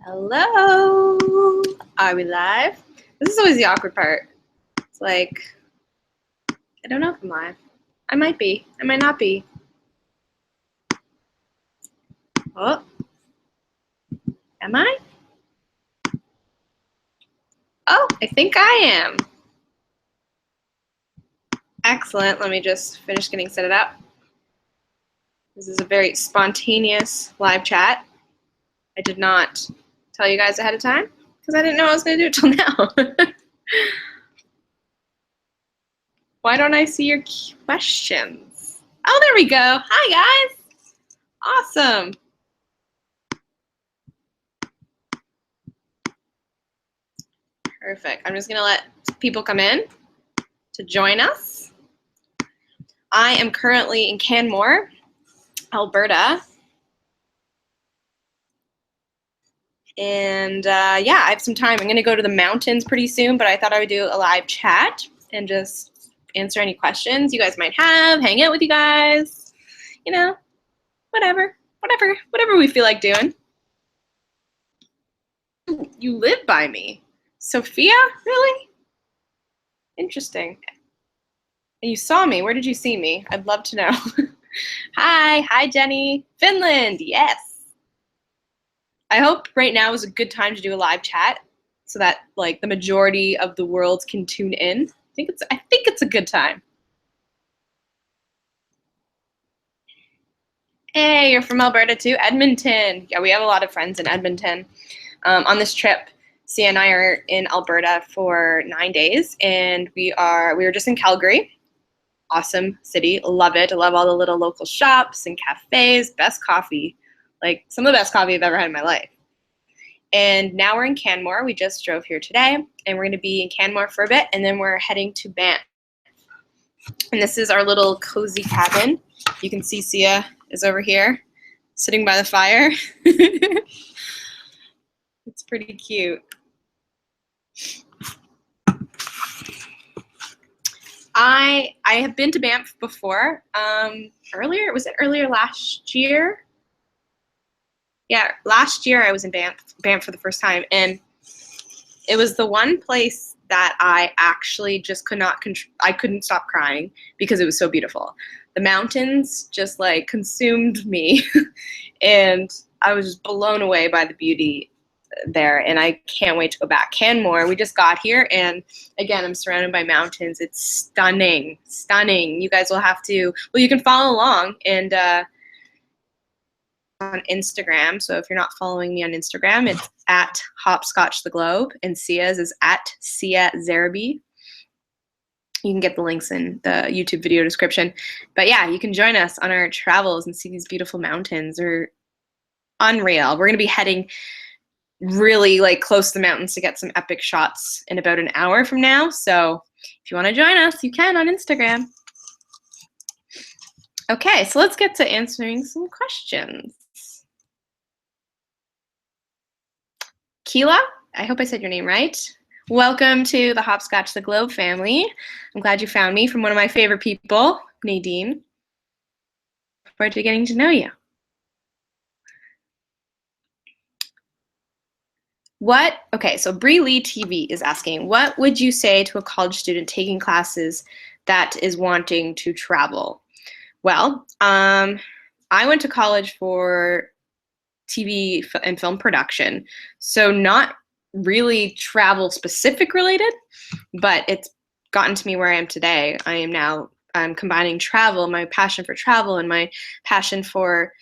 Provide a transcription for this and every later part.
Hello. Are we live? This is always the awkward part. It's like, I don't know if I'm live. I might be. I might not be. Oh. Am I? Oh, I think I am. Excellent. Let me just finish getting set it up. This is a very spontaneous live chat. I did not tell you guys ahead of time because I didn't know I was going to do it till now. Why don't I see your questions? Oh, there we go. Hi, guys. Awesome. Perfect. I'm just going to let people come in to join us. I am currently in Canmore, Alberta. And yeah, I have some time. I'm going to go to the mountains pretty soon, but I thought I would do a live chat and just answer any questions you guys might have, hang out with you guys, you know, whatever we feel like doing. You live by me. Sophia? Really? Interesting. And you saw me. Where did you see me? I'd love to know. Hi, Jenny. Finland, yes. I hope right now is a good time to do a live chat so that like the majority of the world can tune in. I think it's a good time. Hey, you're from Alberta too? Edmonton. Yeah, we have a lot of friends in Edmonton. On this trip, Sia and I are in Alberta for 9 days, and we were just in Calgary. Awesome city, love it. I love all the little local shops and cafes, best coffee, like some of the best coffee I've ever had in my life. And now we're in Canmore. We just drove here today, and we're going to be in Canmore for a bit, and then we're heading to Banff. And this is our little cozy cabin. You can see Sia is over here, sitting by the fire. It's pretty cute. I have been to Banff before. Was it earlier last year? Yeah, last year I was in Banff for the first time, and it was the one place that I actually just I couldn't stop crying because it was so beautiful. The mountains just like consumed me, and I was just blown away by the beauty there, and I can't wait to go back. Canmore, we just got here, and again, I'm surrounded by mountains. It's stunning. You guys will have to, well, you can follow along and on Instagram. So if you're not following me on Instagram, it's at hopscotchtheglobe, and Sia's is at Sia Zeraby. You can get the links in the YouTube video description. But yeah, you can join us on our travels and see these beautiful mountains. They're unreal. We're going to be heading really like close to the mountains to get some epic shots in about an hour from now. So if you want to join us, you can on Instagram. Okay, so let's get to answering some questions. Keela, I hope I said your name right. Welcome to the Hopscotch the Globe family. I'm glad you found me from one of my favorite people, Nadine. Look forward to getting to know you. Okay, so Bree Lee TV is asking, what would you say to a college student taking classes that is wanting to travel? Well, I went to college for TV and film production, so not really travel specific related, but it's gotten to me where I am today. I'm combining travel, my passion for travel, and my passion for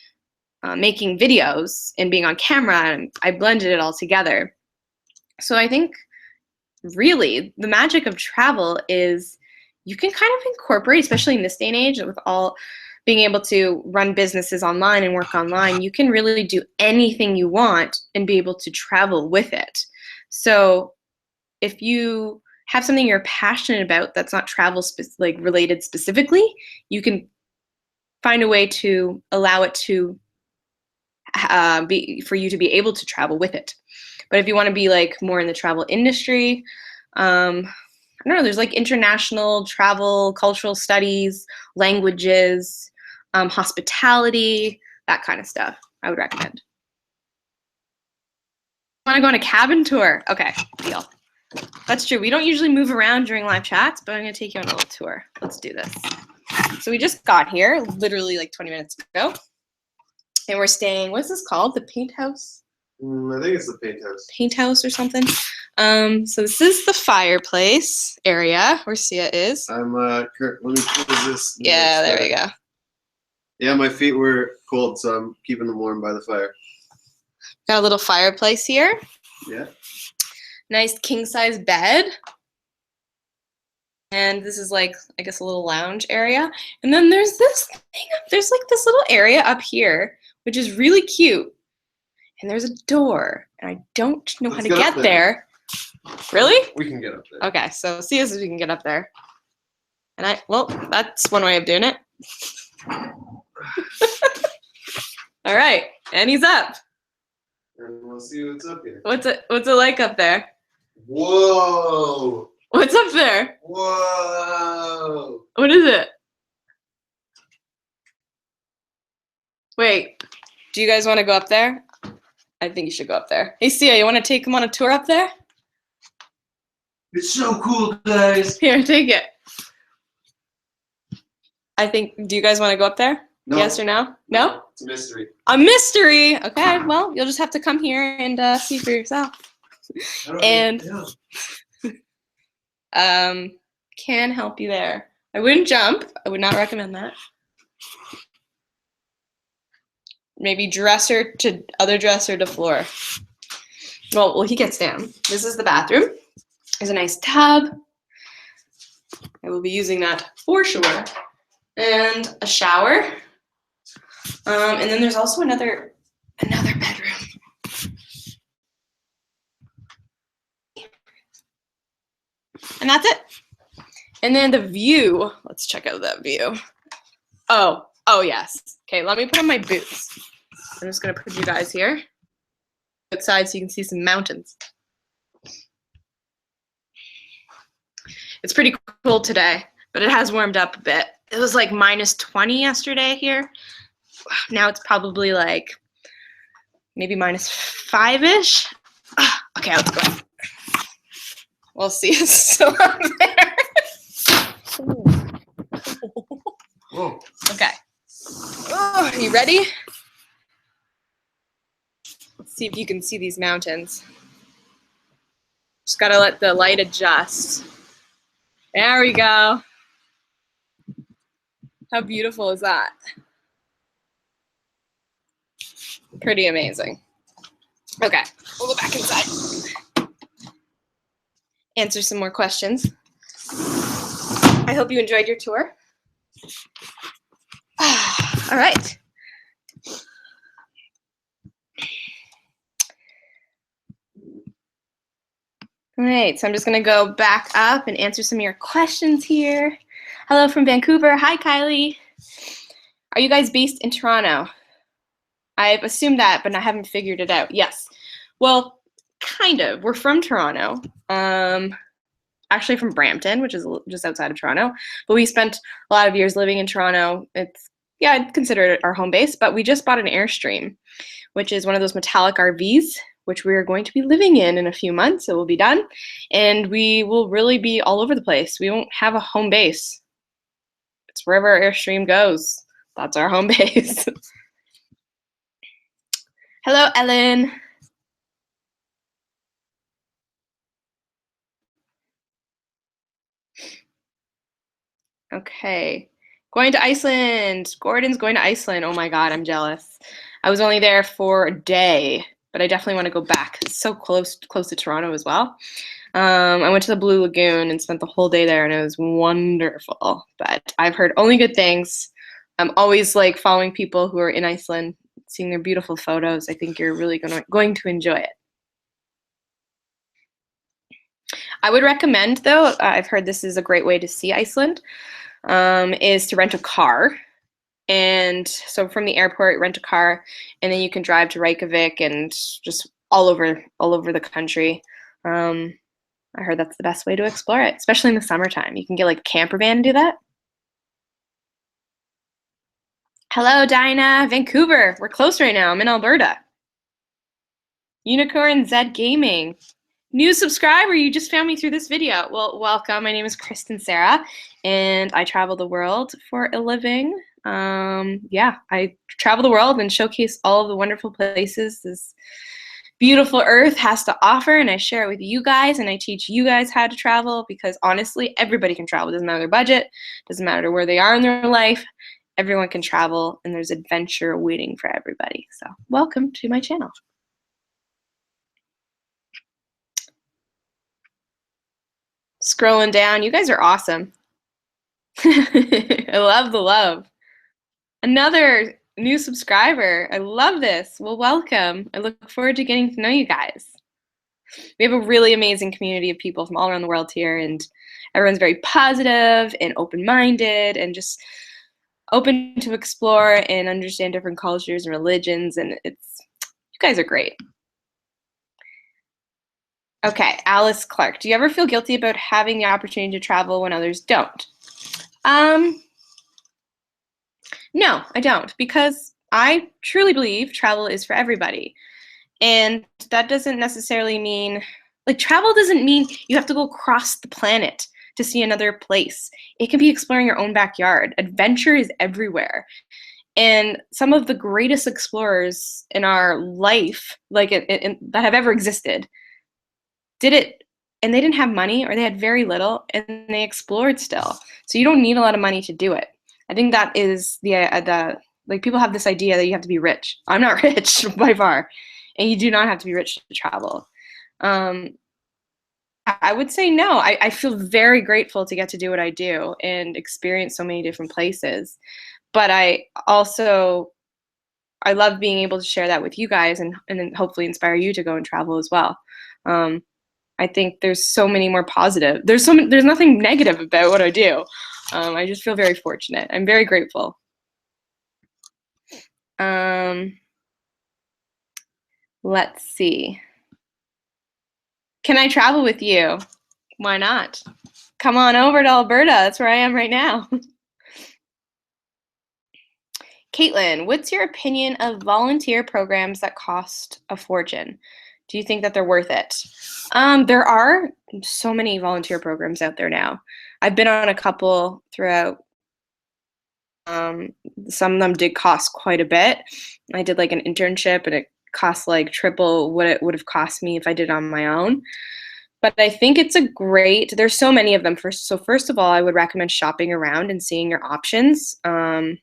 making videos and being on camera, and I blended it all together. So I think really the magic of travel is you can kind of incorporate, especially in this day and age with all being able to run businesses online and work online, you can really do anything you want and be able to travel with it. So if you have something you're passionate about that's not travel related specifically, you can find a way to allow it to for you to be able to travel with it. But if you want to be like more in the travel industry, I don't know, there's like international travel, cultural studies, languages, hospitality, that kind of stuff I would recommend. Want to go on a cabin tour? Okay, deal. That's true. We don't usually move around during live chats, but I'm going to take you on a little tour. Let's do this. So we just got here literally like 20 minutes ago. And we're staying, what's this called? The Paint House? I think it's the Paint House. Paint House or something. So this is the fireplace area where Sia is. Kurt, let me close this. Yeah, there we go. Yeah, my feet were cold, so I'm keeping them warm by the fire. Got a little fireplace here. Yeah. Nice king-size bed. And this is like, I guess, a little lounge area. And then there's this thing there's like this little area up here, which is really cute. And there's a door, and I don't know how to get there. Really? We can get up there. Okay, so see if we can get up there. And well, that's one way of doing it. All right, and he's up. And we'll see what's up here. What's it like up there? Whoa! What's up there? Whoa! What is it? Wait, do you guys want to go up there? I think you should go up there. Hey, Sia, you want to take him on a tour up there? It's so cool, guys. Here, take it. Do you guys want to go up there? No. Yes or no? No? It's a mystery. A mystery! Okay, well, you'll just have to come here and see for yourself. And can help you there. I wouldn't jump. I would not recommend that. Maybe dresser to floor. Well, he gets down. This is the bathroom. There's a nice tub. I will be using that for sure. And a shower. And then there's also another bedroom. And that's it. And then the view. Let's check out that view. Oh yes. Okay, let me put on my boots. I'm just gonna put you guys here outside so you can see some mountains. It's pretty cool today, but it has warmed up a bit. It was like -20 yesterday here. Now it's probably like maybe -5-ish. Okay, let's go. We'll see. It's still up there. Whoa. Okay. Oh, are you ready? Let's see if you can see these mountains. Just gotta let the light adjust. There we go. How beautiful is that? Pretty amazing. Okay, we'll go back inside. Answer some more questions. I hope you enjoyed your tour. All right. All right, so I'm just gonna go back up and answer some of your questions here. Hello from Vancouver. Hi, Kylie. Are you guys based in Toronto? I've assumed that, but I haven't figured it out. Yes. Well, kind of. We're from Toronto. Actually from Brampton, which is just outside of Toronto. But we spent a lot of years living in Toronto. I'd consider it our home base, but we just bought an Airstream, which is one of those metallic RVs, which we're going to be living in a few months. It will be done. And we will really be all over the place. We won't have a home base. It's wherever our Airstream goes. That's our home base. Hello, Ellen. Okay. Going to Iceland. Gordon's going to Iceland. Oh my God, I'm jealous. I was only there for a day, but I definitely want to go back. It's so close to Toronto as well. I went to the Blue Lagoon and spent the whole day there, and it was wonderful. But I've heard only good things. I'm always like following people who are in Iceland, seeing their beautiful photos. I think you're really going to enjoy it. I would recommend, though, I've heard this is a great way to see Iceland, is to rent a car. And so from the airport, rent a car, and then you can drive to Reykjavik and just all over the country. I heard that's the best way to explore it, especially in the summertime. You can get like a camper van and do that. Hello, Dinah, Vancouver. We're close right now. I'm in Alberta. Unicorn Z Gaming. New subscriber, you just found me through this video. Well, welcome. My name is Kristen Sarah, and I travel the world for a living. Yeah, I travel the world and showcase all of the wonderful places this beautiful earth has to offer, and I share it with you guys, and I teach you guys how to travel because honestly, everybody can travel. It doesn't matter their budget, doesn't matter where they are in their life. Everyone can travel, and there's adventure waiting for everybody. So welcome to my channel. Scrolling down, you guys are awesome. I love the love. Another new subscriber. I love this. Well, welcome. I look forward to getting to know you guys. We have a really amazing community of people from all around the world here, and everyone's very positive and open-minded and just open to explore and understand different cultures and religions, and you guys are great. Okay, Alice Clark. Do you ever feel guilty about having the opportunity to travel when others don't? No, I don't, because I truly believe travel is for everybody. And that doesn't necessarily mean, like, travel doesn't mean you have to go across the planet to see another place. It can be exploring your own backyard. Adventure is everywhere. And some of the greatest explorers in our life, like that have ever existed, did it, and they didn't have money, or they had very little, and they explored still. So you don't need a lot of money to do it. I think that is like, people have this idea that you have to be rich. I'm not rich by far, and you do not have to be rich to travel. I would say no. I feel very grateful to get to do what I do and experience so many different places. But I love being able to share that with you guys and then hopefully inspire you to go and travel as well. I think there's so many more positive. There's nothing negative about what I do. I just feel very fortunate. I'm very grateful. Let's see. Can I travel with you? Why not? Come on over to Alberta. That's where I am right now. Caitlin, what's your opinion of volunteer programs that cost a fortune? Do you think that they're worth it? There are so many volunteer programs out there now. I've been on a couple throughout. Some of them did cost quite a bit. I did like an internship, and it cost like triple what it would have cost me if I did it on my own. But I think it's there's so many of them. So first of all, I would recommend shopping around and seeing your options, and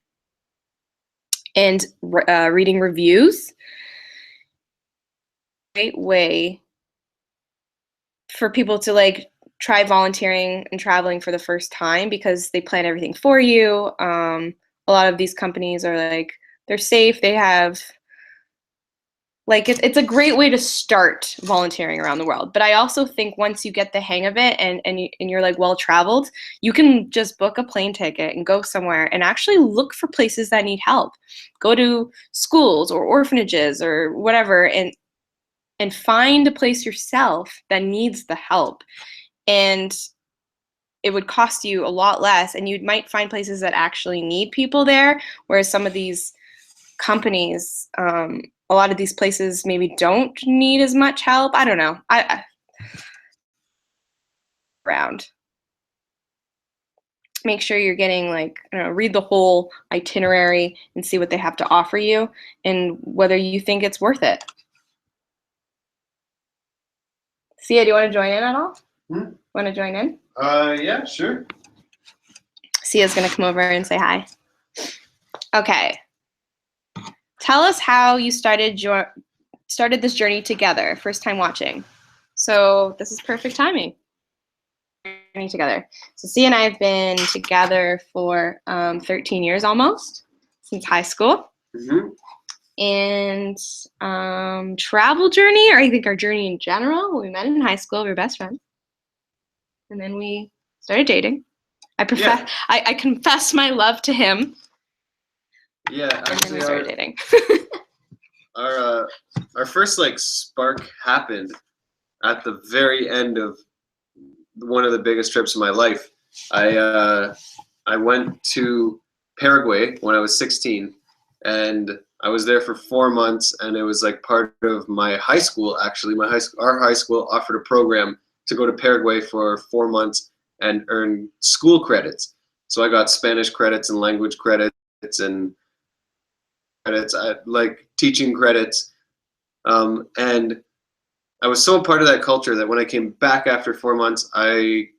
reading reviews. Great way for people to like try volunteering and traveling for the first time, because they plan everything for you. A lot of these companies are like, they're safe. They have like, it's a great way to start volunteering around the world. But I also think once you get the hang of it and you're like well traveled, you can just book a plane ticket and go somewhere and actually look for places that need help. Go to schools or orphanages or whatever, and find a place yourself that needs the help. And it would cost you a lot less, and you might find places that actually need people there, whereas some of these companies, a lot of these places maybe don't need as much help. I don't know. Around. Make sure you're getting, like, I don't know, read the whole itinerary and see what they have to offer you and whether you think it's worth it. Sia, do you want to join in at all? Want to join in? Yeah, sure. Sia's going to come over and say hi. Okay. Tell us how you started this journey together, first time watching. So this is perfect timing. Together. So Sia and I have been together for 13 years almost, since high school. And travel journey, or I think our journey in general, we met in high school, we were best friends. And then we started dating. I confessed my love to him. Yeah, actually, and then we started dating. Our first like spark happened at the very end of one of the biggest trips of my life. I went to Paraguay when I was 16, and I was there for 4 months, and it was like part of my high school. Actually, our high school offered a program to go to Paraguay for 4 months and earn school credits. So I got Spanish credits and language credits and credits, like teaching credits, and I was so a part of that culture that when I came back after 4 months, I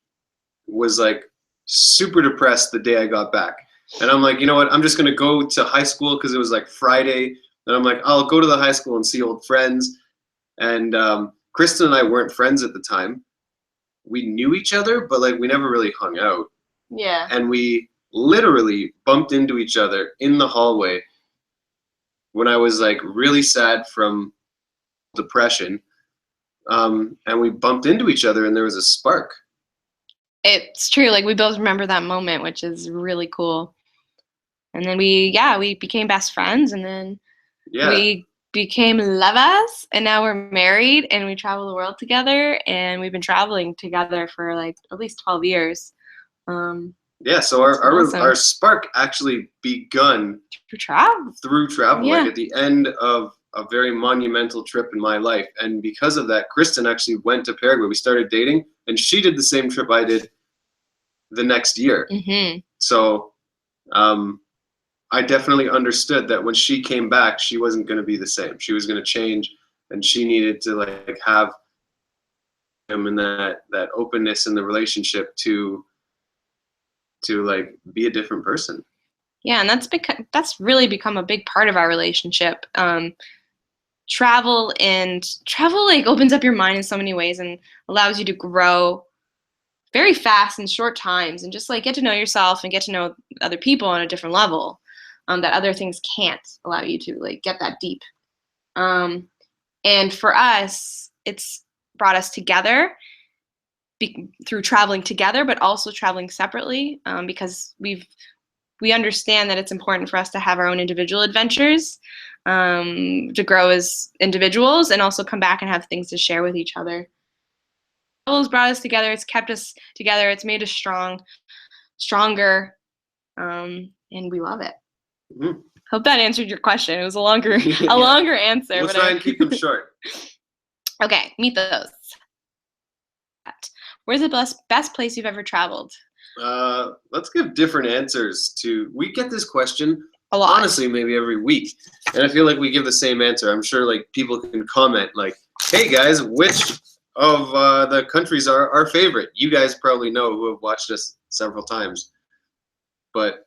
was like super depressed the day I got back. And I'm like, you know what? I'm just going to go to high school because it was like Friday. And I'm like, I'll go to the high school and see old friends. And Kristen and I weren't friends at the time. We knew each other, but like we never really hung out. Yeah. And we literally bumped into each other in the hallway when I was like really sad from depression. And we bumped into each other, and there was a spark. It's true. Like we both remember that moment, which is really cool. And then we became best friends, and then we became lovers, and now we're married, and we travel the world together, and we've been traveling together for like at least 12 years. So our spark actually begun through travel, Yeah. like at the end of a very monumental trip in my life. And because of that, Kristen actually went to Paraguay. We started dating, and she did the same trip I did the next year. Mm-hmm. So I definitely understood that when she came back, she wasn't going to be the same. She was going to change, and she needed to like have him and that openness in the relationship to like be a different person. Yeah, and that's really become a big part of our relationship. Travel like opens up your mind in so many ways and allows you to grow very fast in short times, and just like get to know yourself and get to know other people on a different level that other things can't allow you to like get that deep. And for us, it's brought us together through traveling together, but also traveling separately, because we understand that it's important for us to have our own individual adventures, to grow as individuals, and also come back and have things to share with each other. Travel has brought us together. It's kept us together. It's made us stronger, and we love it. Mm-hmm. Hope that answered your question. It was a longer answer. We'll try and keep them short. Okay, meet those. Where's the best place you've ever traveled? Let's give different answers to. We get this question a lot, honestly, maybe every week, and I feel like we give the same answer. I'm sure like people can comment like, "Hey guys, which of the countries are our favorite?" You guys probably know who have watched us several times, but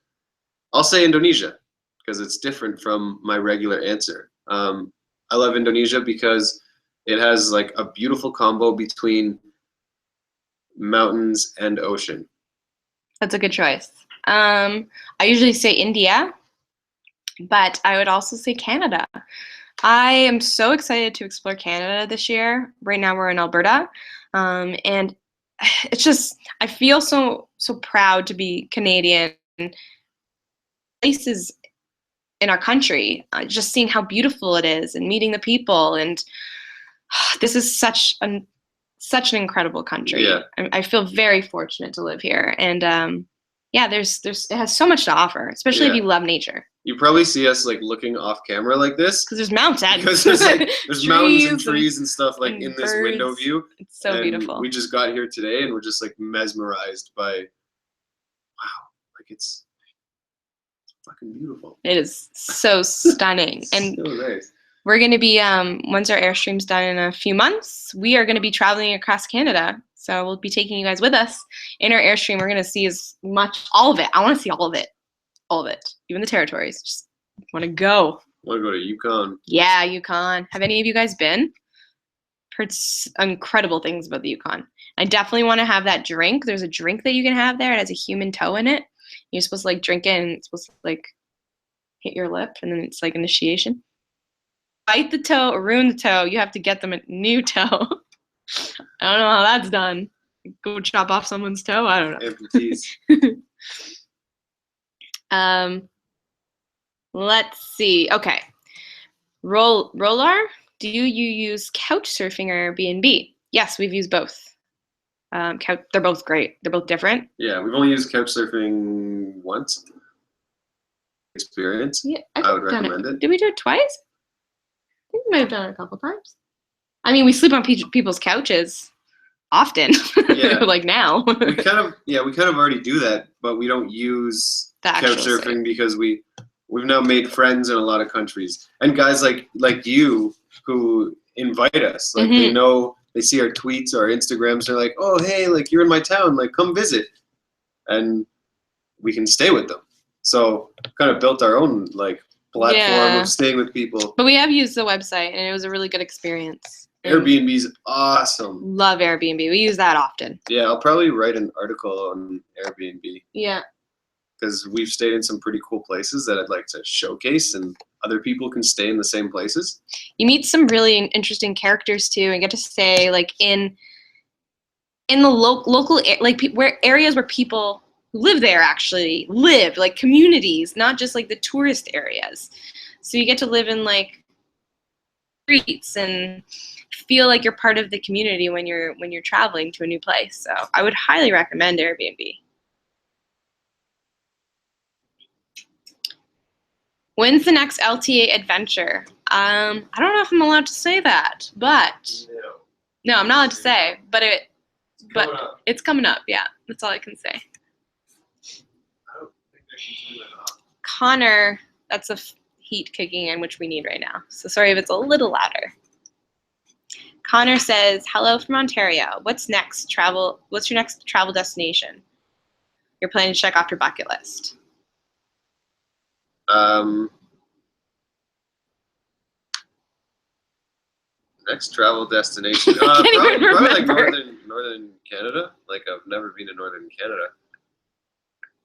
I'll say Indonesia because it's different from my regular answer. I love Indonesia because it has like a beautiful combo between mountains and ocean. That's a good choice. I usually say India, but I would also say Canada. I am so excited to explore Canada this year. Right now we're in Alberta, and it's just I feel so proud to be Canadian. Places in our country, just seeing how beautiful it is and meeting the people, and this is such an incredible country. Yeah. I feel very fortunate to live here, and it has so much to offer, especially if you love nature. You probably see us like looking off camera like this because there's mountains. Because there's mountains and trees and stuff like in this window view. It's so beautiful. We just got here today and we're just like mesmerized by, wow, like it's fucking beautiful. It is so stunning. And so nice. We're going to be, once our Airstream's done in a few months, we are going to be traveling across Canada. So we'll be taking you guys with us in our Airstream. We're going to see all of it. I want to see all of it. All of it. Even the territories. Just want to go. Want to go to Yukon. Yeah, Yukon. Have any of you guys been? Heard incredible things about the Yukon. I definitely want to have that drink. There's a drink that you can have there. It has a human toe in it. You're supposed to like drink it and it's supposed to like hit your lip and then it's like initiation. Bite the toe or ruin the toe, you have to get them a new toe. I don't know how that's done. Go chop off someone's toe? I don't know. Amputees. Let's see. Okay. Roller, do you use couch surfing or Airbnb? Yes, we've used both. They're both great. They're both different. Yeah, we've only used couch surfing once. experience. Yeah, I would recommend it. Did we do it twice? I think we might have done it a couple times. I mean, we sleep on people's couches often. Yeah. Like now. we kind of already do that, but we don't use couch surfing because we've now made friends in a lot of countries, and guys like you who invite us, like they see our tweets or our Instagrams, they're like, oh hey, like you're in my town, like come visit, and we can stay with them. So kind of built our own like platform of staying with people. But we have used the website, and it was a really good experience. Airbnb's awesome. Love Airbnb. We use that often. Yeah, I'll probably write an article on Airbnb. Yeah. Because we've stayed in some pretty cool places that I'd like to showcase, and other people can stay in the same places. You meet some really interesting characters too, and get to stay like in the local like where areas where people who live there actually live, like communities, not just like the tourist areas. So you get to live in like streets and feel like you're part of the community when you're traveling to a new place. So I would highly recommend Airbnb. When's the next LTA adventure? I don't know if I'm allowed to say that, but no, I'm not allowed to say. But it's coming up. Yeah, that's all I can say. I don't think I can turn that off. Connor, that's a heat kicking in, which we need right now. So sorry if it's a little louder. Connor says, "Hello from Ontario. What's your next travel destination? You're planning to check off your bucket list." Next travel destination. Probably like northern Canada. Like I've never been to northern Canada.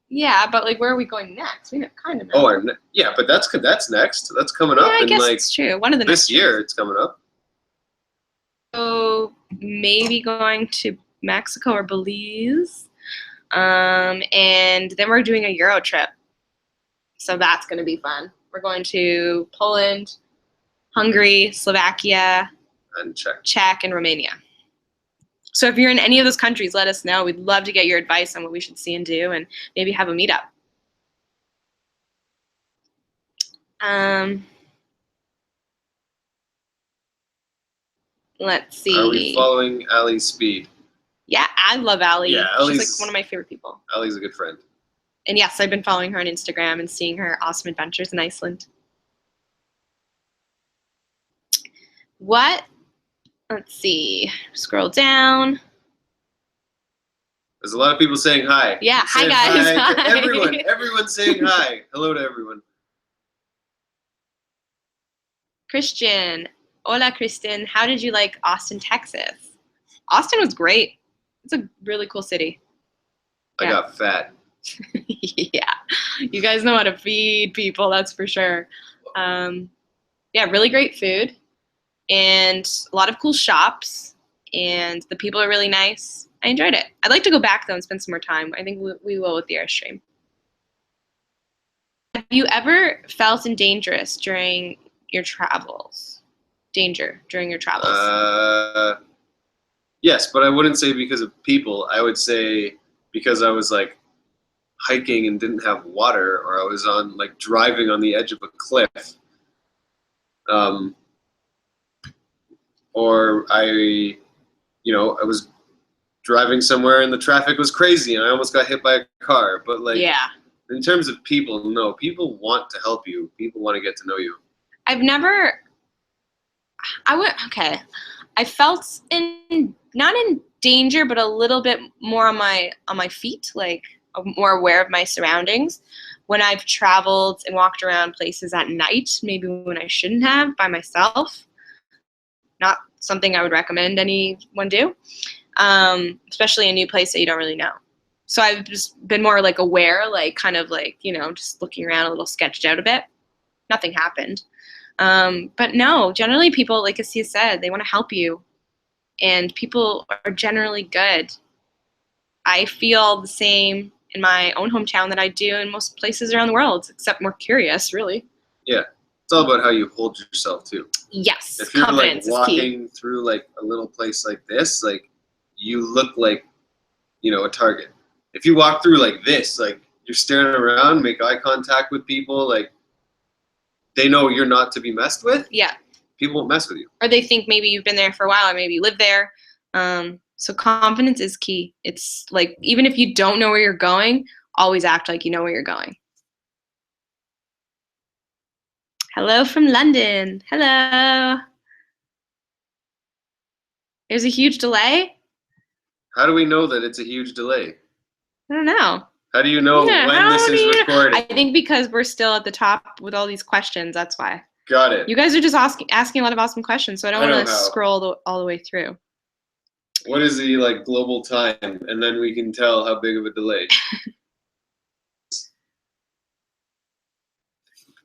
Yeah, but like where are we going next? We kind of know. Oh, yeah, but that's next. That's coming up. Yeah, I guess like it's true. One of the this year, it's coming up. So maybe going to Mexico or Belize, and then we're doing a Euro trip. So that's going to be fun. We're going to Poland, Hungary, Slovakia, and Czech, and Romania. So if you're in any of those countries, let us know. We'd love to get your advice on what we should see and do, and maybe have a meetup. Let's see. Are we following Allie's speed? Yeah, I love Allie. Yeah, she's like one of my favorite people. Allie's a good friend. And yes, I've been following her on Instagram and seeing her awesome adventures in Iceland. Let's see. Scroll down. There's a lot of people saying hi. Yeah, hi guys. Hi. Everyone's saying hi. Hello to everyone. Christian. Hola, Kristen. How did you like Austin, Texas? Austin was great. It's a really cool city. I got fat. Yeah, you guys know how to feed people, that's for sure. Yeah, really great food and a lot of cool shops, and the people are really nice. I enjoyed it. I'd like to go back though and spend some more time. I think we will with the Airstream. Have you ever felt dangerous during your travels? During your travels? Yes, but I wouldn't say because of people. I would say because I was like hiking and didn't have water, or I was on like driving on the edge of a cliff, or I was driving somewhere and the traffic was crazy and I almost got hit by a car. But like, yeah, in terms of people, no, people want to help you. People want to get to know you. I felt not in danger, but a little bit more on my feet, like more aware of my surroundings when I've traveled and walked around places at night, maybe when I shouldn't have, by myself. Not something I would recommend anyone do, especially a new place that you don't really know. So I've just been more like aware, like kind of like, just looking around a little, sketched out a bit. Nothing happened. But no, generally people, like Asia said, they want to help you, and people are generally good. I feel the same in my own hometown that I do in most places around the world, except more curious, really. Yeah, it's all about how you hold yourself too. Yes, if you're like confidence is walking key. through like a little place like this, like you look like a target. If you walk through like this, like you're staring around, make eye contact with people, like they know you're not to be messed with. Yeah. People won't mess with you. Or they think maybe you've been there for a while, or maybe you live there. So confidence is key. It's like, even if you don't know where you're going, always act like you know where you're going. Hello from London. Hello. There's a huge delay. How do we know that it's a huge delay? I don't know. How do you know when this is recorded? I think because we're still at the top with all these questions, that's why. Got it. You guys are just asking a lot of awesome questions, so I don't want to scroll all the way through. What is the like global time, and then we can tell how big of a delay.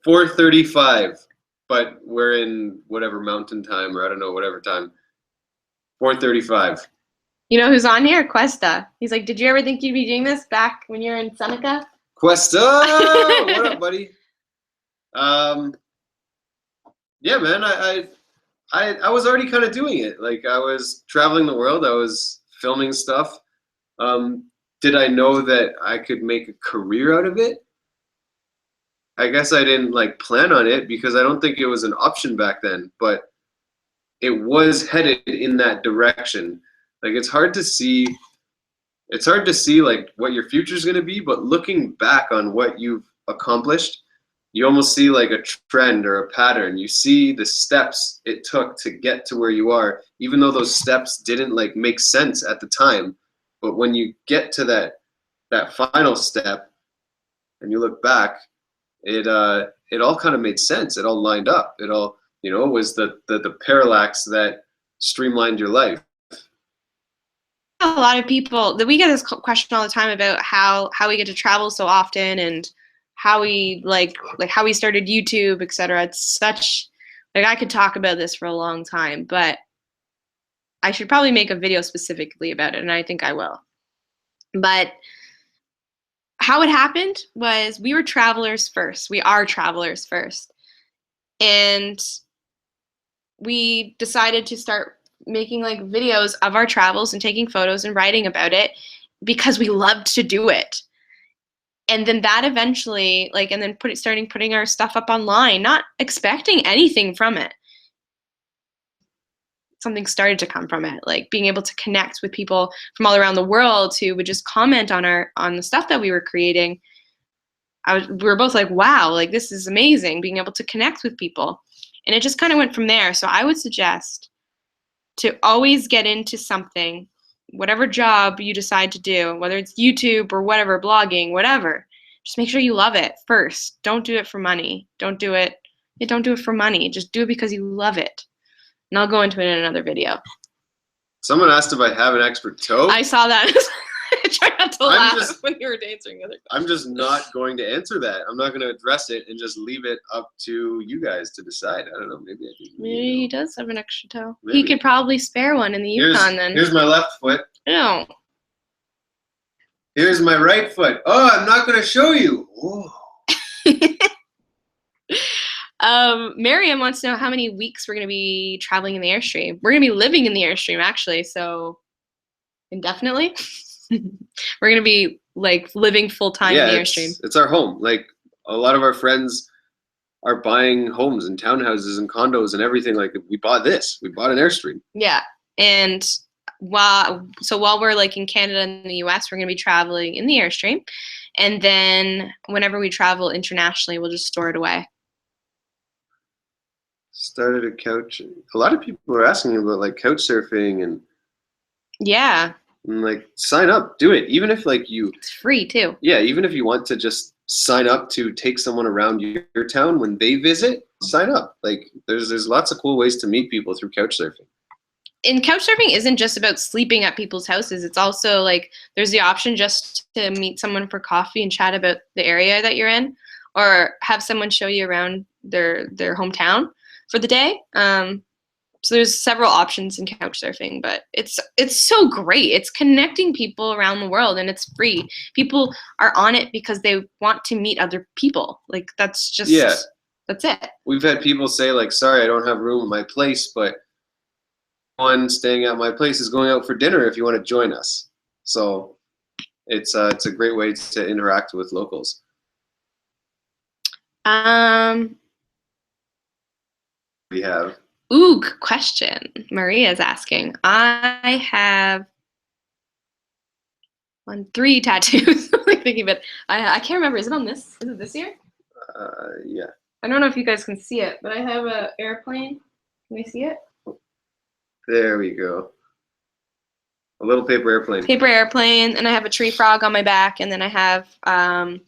4:35, but we're in whatever mountain time, or I don't know, whatever time. 4:35. You know who's on here? Cuesta. He's like, did you ever think you'd be doing this back when you were in Seneca? Cuesta! What up, buddy? Yeah, man, I was already kind of doing it. Like, I was traveling the world. I was filming stuff. Did I know that I could make a career out of it? I guess I didn't like plan on it because I don't think it was an option back then, but it was headed in that direction. Like, it's hard to see like what your future is going to be, but looking back on what you've accomplished, you almost see like a trend or a pattern. You see the steps it took to get to where you are, even though those steps didn't like make sense at the time. But when you get to that final step and you look back, it all kind of made sense. It all lined up. It all, was the parallax that streamlined your life. A lot of people, we get this question all the time about how we get to travel so often and how we like how we started YouTube, etc. It's such, like, I could talk about this for a long time, but I should probably make a video specifically about it, and I think I will. But how it happened was we were travelers first. We are travelers first. And we decided to start making like videos of our travels and taking photos and writing about it because we loved to do it. And then that eventually, and then starting putting our stuff up online, not expecting anything from it. Something started to come from it, like being able to connect with people from all around the world who would just comment on the stuff that we were creating. We were both like, wow, like this is amazing, being able to connect with people. And it just kind of went from there. So I would suggest to always get into something, whatever job you decide to do, whether it's YouTube or whatever, blogging, whatever, just make sure you love it first. Don't do it for money. Don't do it for money. Just do it because you love it. And I'll go into it in another video. Someone asked if I have an expert toe. I saw that. I tried not to laugh when you were answering the other question. I'm just not going to answer that. I'm not going to address it and just leave it up to you guys to decide. I don't know. Maybe I do. Maybe he does have an extra toe. Maybe. He could probably spare one in the Yukon then. Here's my left foot. No. Here's my right foot. Oh, I'm not going to show you. Miriam wants to know how many weeks we're going to be traveling in the Airstream. We're going to be living in the Airstream, actually, so indefinitely. We're going to be like living full-time in the Airstream. It's our home. Like, a lot of our friends are buying homes and townhouses and condos and everything. Like, we bought this. We bought an Airstream. Yeah, and while we're like in Canada and the US, we're going to be traveling in the Airstream, and then whenever we travel internationally, we'll just store it away. Started a couch. A lot of people are asking about like couch surfing and like sign up, do it. Even if like it's free too. Yeah, even if you want to just sign up to take someone around your town when they visit, sign up. Like there's lots of cool ways to meet people through couch surfing. And couch surfing isn't just about sleeping at people's houses. It's also like there's the option just to meet someone for coffee and chat about the area that you're in, or have someone show you around their hometown for the day. So there's several options in couch surfing, but it's so great. It's connecting people around the world, and it's free. People are on it because they want to meet other people. Like that's that's it. We've had people say like, sorry, I don't have room at my place, but one staying at my place is going out for dinner if you want to join us. So It's a great way to interact with locals. We have. Ooh, good question. Maria's asking. I have 3 tattoos. I'm like thinking, but I can't remember. Is it on this? Is it this year? Yeah. I don't know if you guys can see it, but I have an airplane. Can you see it? There we go. A little paper airplane. Paper airplane, and I have a tree frog on my back, and then I have I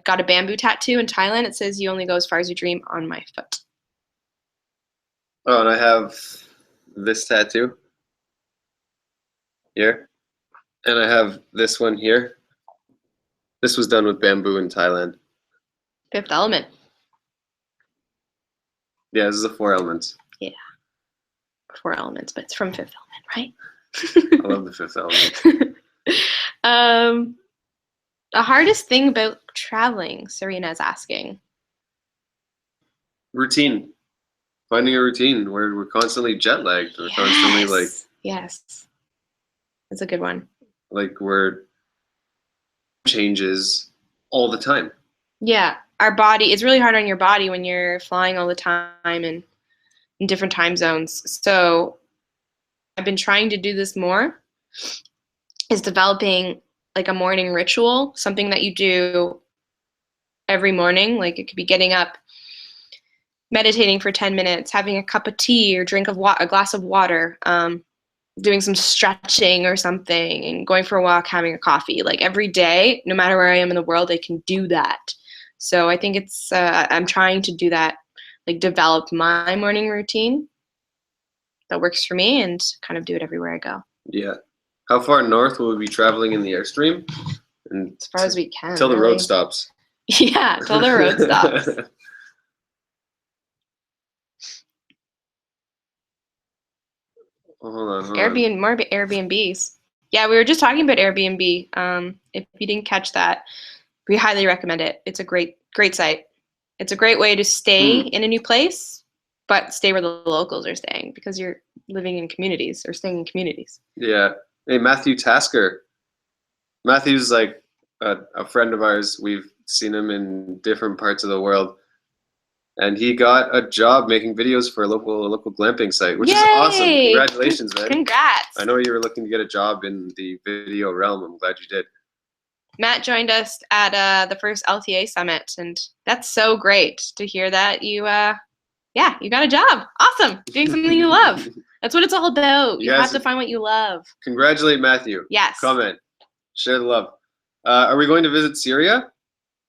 got a bamboo tattoo in Thailand. It says "You only go as far as you dream" on my foot. Oh, and I have this tattoo here, and I have this one here. This was done with bamboo in Thailand. Fifth Element. Yeah, this is the 4 elements. Yeah, 4 elements, but it's from Fifth Element, right? I love the 5th element. The hardest thing about traveling, Serena's asking. Routine. Finding a routine where we're constantly jet lagged. We're constantly like. Yes. That's a good one. Like we're changes all the time. Yeah, our body. It's really hard on your body when you're flying all the time and in different time zones. So I've been trying to do this more. Is developing like a morning ritual, something that you do every morning. Like it could be getting up, meditating for 10 minutes, having a cup of tea or a glass of water, doing some stretching or something, and going for a walk, having a coffee. Like every day, no matter where I am in the world, I can do that. So I think I'm trying to do that, like develop my morning routine that works for me and kind of do it everywhere I go. Yeah. How far north will we be traveling in the Airstream? And as far as we can. Till the road stops. Yeah, till the road stops. Hold on. More Airbnbs. Yeah, we were just talking about Airbnb. If you didn't catch that, we highly recommend it. It's a great site. It's a great way to stay in a new place, but stay where the locals are staying because you're living in communities or staying in communities. Yeah. Hey, Matthew Tasker. Matthew's like a friend of ours. We've seen him in different parts of the world. And he got a job making videos for a local glamping site, which is awesome. Congratulations, man. Congrats. I know you were looking to get a job in the video realm. I'm glad you did. Matt joined us at the first LTA summit, and that's so great to hear that you got a job. Awesome. Doing something you love. That's what it's all about. You have to find what you love. Congratulate Matthew. Yes. Comment. Share the love. Are we going to visit Syria?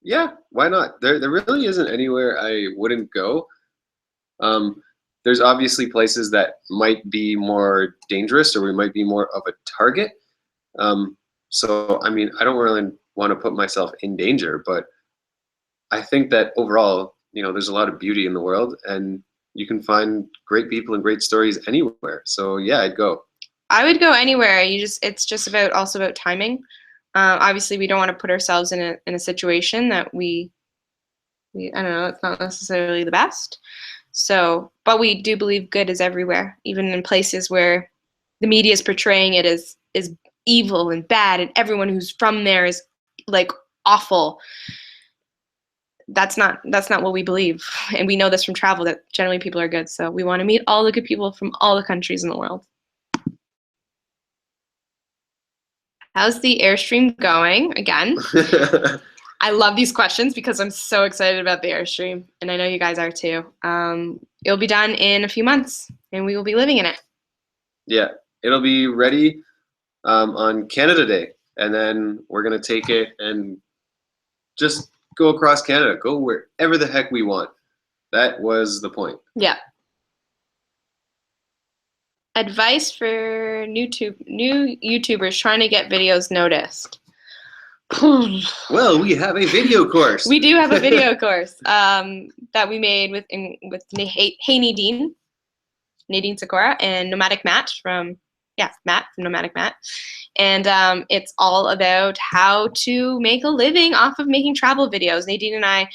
Yeah, why not? There really isn't anywhere I wouldn't go. There's obviously places that might be more dangerous or we might be more of a target. So, I mean, I don't really want to put myself in danger, but I think that overall, there's a lot of beauty in the world and you can find great people and great stories anywhere. So yeah, I'd go. I would go anywhere. It's just also about timing. Obviously, we don't want to put ourselves in a situation that we I don't know, it's not necessarily the best. So, but we do believe good is everywhere, even in places where the media is portraying it as evil and bad, and everyone who's from there is like awful. That's not what we believe, and we know this from travel that generally people are good. So we want to meet all the good people from all the countries in the world. How's the Airstream going? Again, I love these questions because I'm so excited about the Airstream, and I know you guys are too. It'll be done in a few months, and we will be living in it. Yeah, it'll be ready on Canada Day, and then we're going to take it and just go across Canada, go wherever the heck we want. That was the point. Yeah. Advice for new YouTubers trying to get videos noticed. Well, we have a video course. We do have a video course that we made with Hey Nadine Sakura and Nomadic Matt from Nomadic Matt. And it's all about how to make a living off of making travel videos. Nadine and I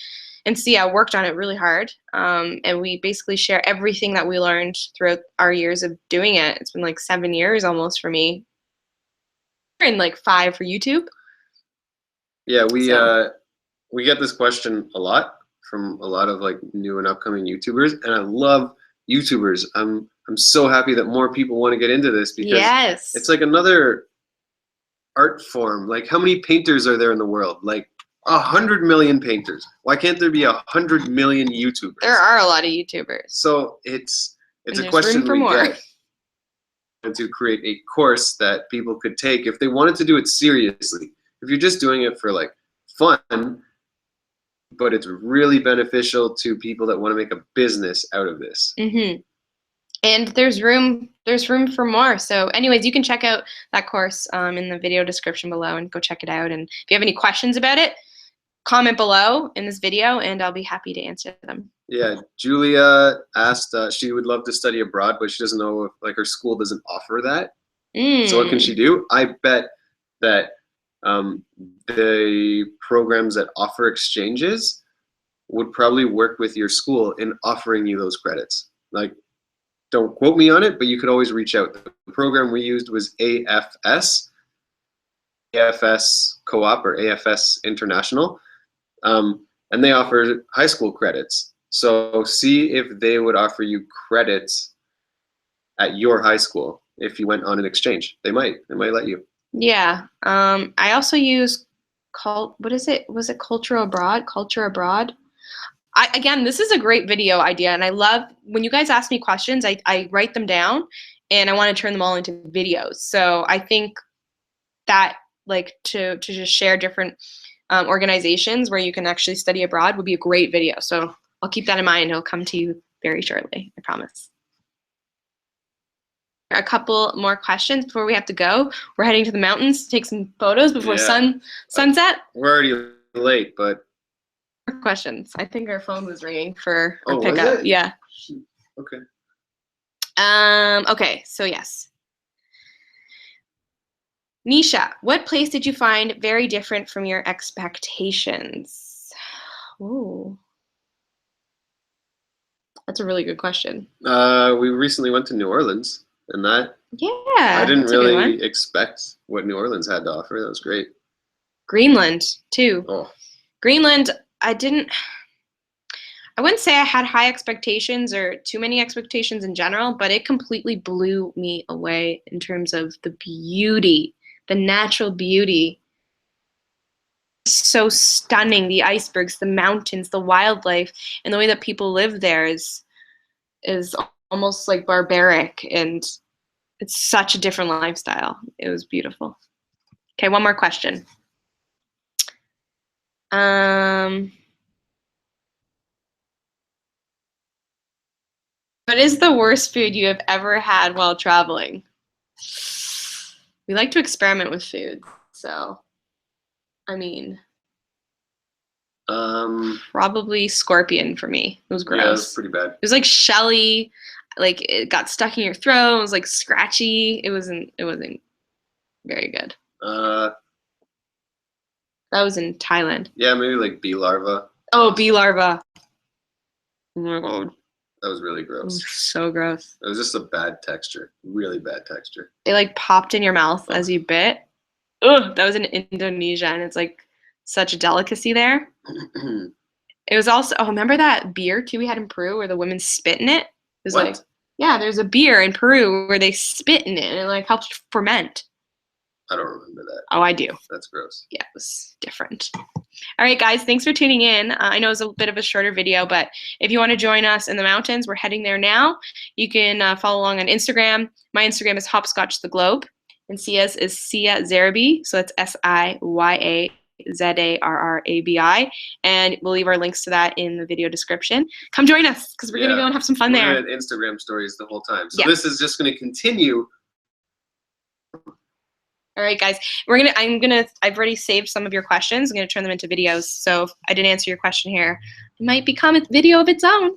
and Sia worked on it really hard. And we basically share everything that we learned throughout our years of doing it. It's been like 7 years almost for me. and like 5 for YouTube. Yeah, So. we get this question a lot from a lot of like new and upcoming YouTubers, and I love YouTubers. I'm so happy that more people want to get into this because Yes. it's like another art form. Like, how many painters are there in the world? Like 100 million painters. Why can't there be 100 million YouTubers? There are a lot of YouTubers. So it's a there's question room for we more. get. And to create a course that people could take if they wanted to do it seriously. If you're just doing it for like fun, but it's really beneficial to people that want to make a business out of this. Mm-hmm. And there's room for more. So anyways, you can check out that course in the video description below and go check it out. And if you have any questions about it, comment below in this video and I'll be happy to answer them. Yeah, Julia asked, she would love to study abroad, but she doesn't know if like her school doesn't offer that. So what can she do? I bet that the programs that offer exchanges would probably work with your school in offering you those credits. Like, don't quote me on it, but you could always reach out. The program we used was AFS Co-op or AFS International, and they offer high school credits. So see if they would offer you credits at your high school if you went on an exchange. They might let you. Yeah. I also use what is it? Was it Culture Abroad? Culture Abroad. Again, this is a great video idea, and I love when you guys ask me questions, I write them down, and I want to turn them all into videos. So I think that like to just share different organizations where you can actually study abroad would be a great video. So I'll keep that in mind. It'll come to you very shortly, I promise. A couple more questions before we have to go. We're heading to the mountains to take some photos before sunset. We're already late, but questions. I think our phone was ringing for our was pickup. it? Yeah. Okay. Okay, so yes. Nisha, what place did you find very different from your expectations? Ooh. That's a really good question. We recently went to New Orleans, and that I didn't really expect what New Orleans had to offer. That was great. Greenland too. Oh. Greenland, I wouldn't say I had high expectations or too many expectations in general, but it completely blew me away in terms of the beauty, the natural beauty. So stunning, the icebergs, the mountains, the wildlife, and the way that people live there is almost like barbaric, and it's such a different lifestyle. It was beautiful. Okay, one more question. What is the worst food you have ever had while traveling? We like to experiment with food, so I mean, probably scorpion for me. It was gross. Yeah, it was pretty bad. It was like shelly, like it got stuck in your throat. It was like scratchy. It wasn't very good. That was in Thailand. Yeah, maybe like bee larva. Oh, bee larva. Oh my god. That was really gross. It was so gross. It was just a bad texture, really bad texture. They like popped in your mouth as you bit. Ugh, that was in Indonesia, and it's like such a delicacy there. It was also, remember that beer too we had in Peru where the women spit in it? It was What? like, yeah, there's a beer in Peru where they spit in it and it like helps ferment. I don't remember that. Oh, I do. That's gross. Yeah, it was different. All right, guys, thanks for tuning in. I know it's a bit of a shorter video, but if you want to join us in the mountains, we're heading there now. You can follow along on Instagram. My Instagram is hopscotchtheglobe, and Sia's is Sia Zarabi, so it's SIYAZARRABI, and we'll leave our links to that in the video description. Come join us because we're gonna go and have some fun there. We're gonna Instagram stories the whole time, so Yeah. This is just gonna continue. All right, guys, I've already saved some of your questions. I'm gonna turn them into videos. So if I didn't answer your question here, it might become a video of its own.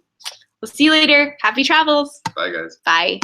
We'll see you later. Happy travels. Bye, guys. Bye.